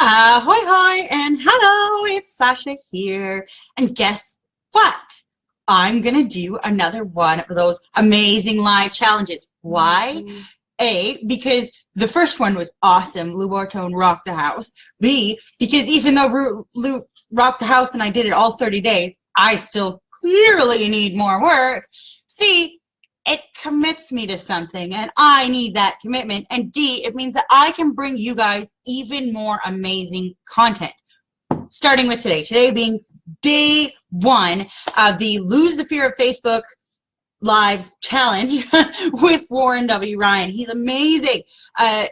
Ahoy-hoy and hello, it's Sasha here. And guess what? I'm going to do another one of those amazing live challenges. Why? A, because the first one was awesome. Lou Bartone rocked the house. B, because even though Lou rocked the house and I did it all 30 days, I still clearly need more work. C, it commits me to something and I need that commitment. And D, it means that I can bring you guys even more amazing content. Starting with today being day one of the Lose the Fear of Facebook live challenge with Warren W. Ryan. He's amazing. I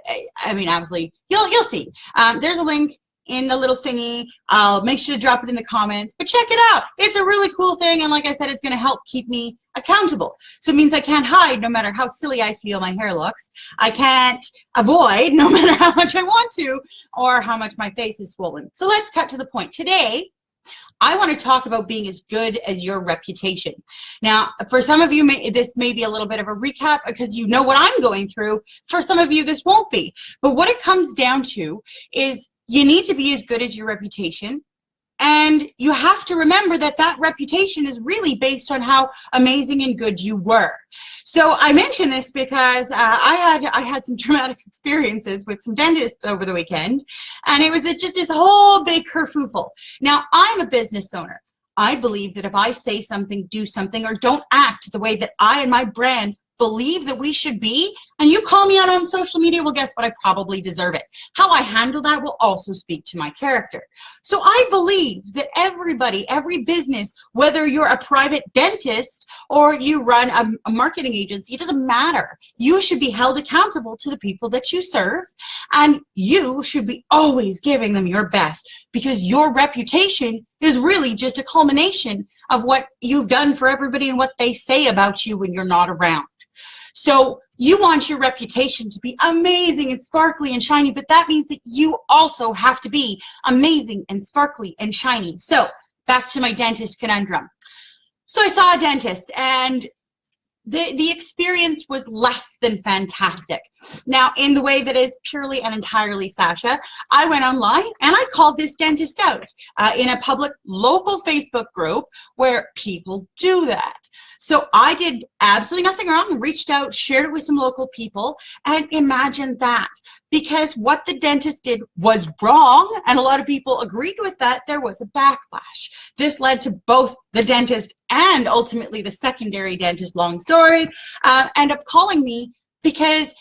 mean, obviously, you'll see. There's a link in the little thingy. I'll make sure to drop it in the comments, but check it out. It's a really cool thing, and like I said, it's going to help keep me accountable. So it means I can't hide no matter how silly I feel my hair looks. I can't avoid no matter how much I want to or how much my face is swollen. So let's cut to the point. Today, I want to talk about being as good as your reputation. Now, for some of you, this may be a little bit of a recap because you know what I'm going through. For some of you, this won't be. But what it comes down to is you need to be as good as your reputation. And you have to remember that that reputation is really based on how amazing and good you were. So I mention this because I had some traumatic experiences with some dentists over the weekend, and it was just this whole big kerfuffle. Now, I'm a business owner. I believe that if I say something, do something, or don't act the way that I and my brand believe that we should be, and you call me out on social media, well, guess what? I probably deserve it. How I handle that will also speak to my character. So I believe that everybody, every business, whether you're a private dentist or you run a marketing agency, it doesn't matter. You should be held accountable to the people that you serve, and you should be always giving them your best, because your reputation is really just a culmination of what you've done for everybody and what they say about you when you're not around. So you want your reputation to be amazing and sparkly and shiny, but that means that you also have to be amazing and sparkly and shiny. So back to my dentist conundrum. So I saw a dentist, and the experience was less than fantastic. Now, in the way that is purely and entirely Sasha, I went online and I called this dentist out in a public local Facebook group where people do that. So I did absolutely nothing wrong, reached out, shared it with some local people, and imagine that. Because what the dentist did was wrong, and a lot of people agreed with that, there was a backlash. This led to both the dentist and ultimately the secondary dentist, long story, end up calling me because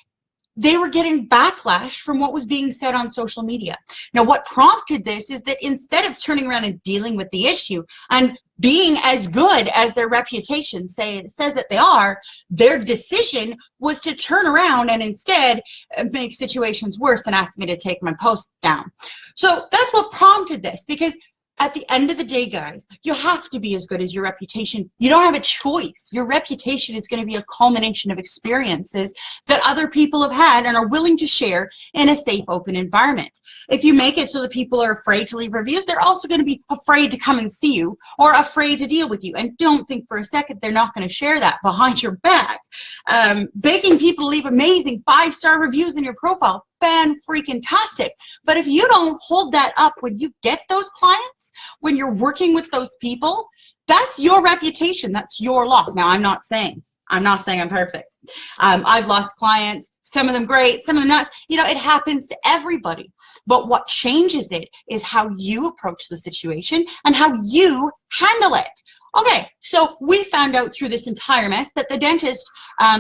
they were getting backlash from what was being said on social media. Now, what prompted this is that instead of turning around and dealing with the issue and being as good as their reputation says that they are, their decision was to turn around and instead make situations worse and ask me to take my post down. So that's what prompted this, because at the end of the day, guys, you have to be as good as your reputation. You don't have a choice. Your reputation is going to be a culmination of experiences that other people have had and are willing to share in a safe, open environment. If you make it so that people are afraid to leave reviews, they're also going to be afraid to come and see you or afraid to deal with you. And don't think for a second they're not going to share that behind your back. Begging people to leave amazing 5-star reviews in your profile, fan-freaking-tastic. But if you don't hold that up when you get those clients, when you're working with those people, that's your reputation. That's your loss. Now, I'm not saying I'm perfect. I've lost clients, some of them great, some of them not. You know, it happens to everybody. But what changes it is how you approach the situation and how you handle it. Okay, so we found out through this entire mess that the dentist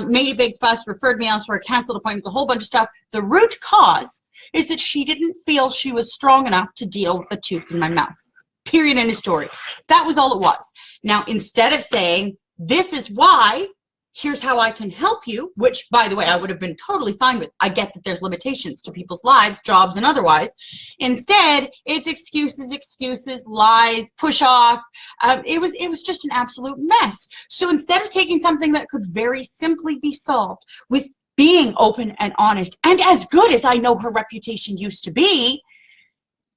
made a big fuss, referred me elsewhere, canceled appointments, a whole bunch of stuff. The root cause is that she didn't feel she was strong enough to deal with the tooth in my mouth. Period, end of story. That was all it was. Now, instead of saying, this is why, here's how I can help you, which, by the way, I would have been totally fine with. I get that there's limitations to people's lives, jobs, and otherwise. Instead, it's excuses, lies, push off. It was just an absolute mess. So instead of taking something that could very simply be solved with being open and honest, and as good as I know her reputation used to be,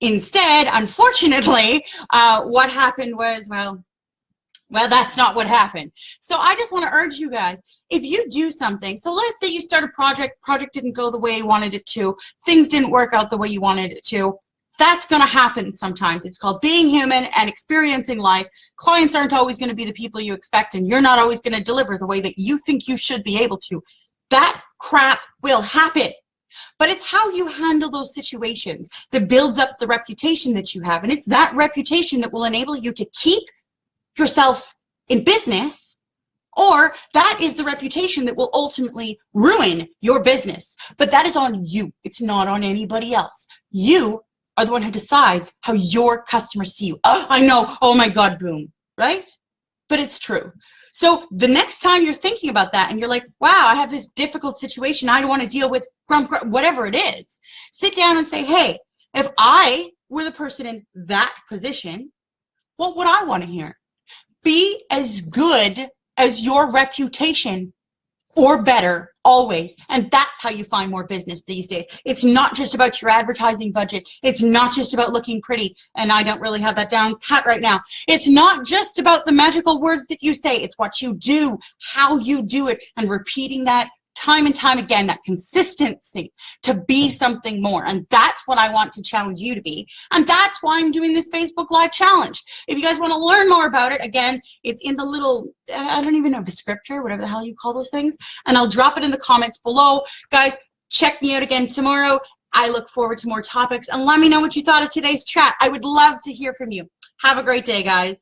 instead, unfortunately, what happened was, well, that's not what happened. So I just want to urge you guys, if you do something, so let's say you start a project didn't go the way you wanted it to, things didn't work out the way you wanted it to, That's going to happen sometimes. It's called being human and experiencing life. Clients aren't always going to be the people you expect, and you're not always going to deliver the way that you think you should be able to. That crap will happen. But it's how you handle those situations that builds up the reputation that you have. And it's that reputation that will enable you to keep yourself in business, or that is the reputation that will ultimately ruin your business. But that is on you. It's not on anybody else. You are the one who decides how your customers see you. Oh, I know. Oh my God, boom. Right? But it's true. So the next time you're thinking about that and you're like, wow, I have this difficult situation I don't want to deal with, whatever it is, sit down and say, hey, if I were the person in that position, what would I want to hear? Be as good as your reputation or better always. And that's how you find more business these days. It's not just about your advertising budget. It's not just about looking pretty. And I don't really have that down pat right now. It's not just about the magical words that you say. It's what you do, how you do it, and repeating that time and time again, that consistency to be something more. And that's what I want to challenge you to be. And that's why I'm doing this Facebook Live challenge. If you guys want to learn more about it, again, it's in the little, I don't even know, descriptor, whatever the hell you call those things. And I'll drop it in the comments below. Guys, check me out again tomorrow. I look forward to more topics. And let me know what you thought of today's chat. I would love to hear from you. Have a great day, guys.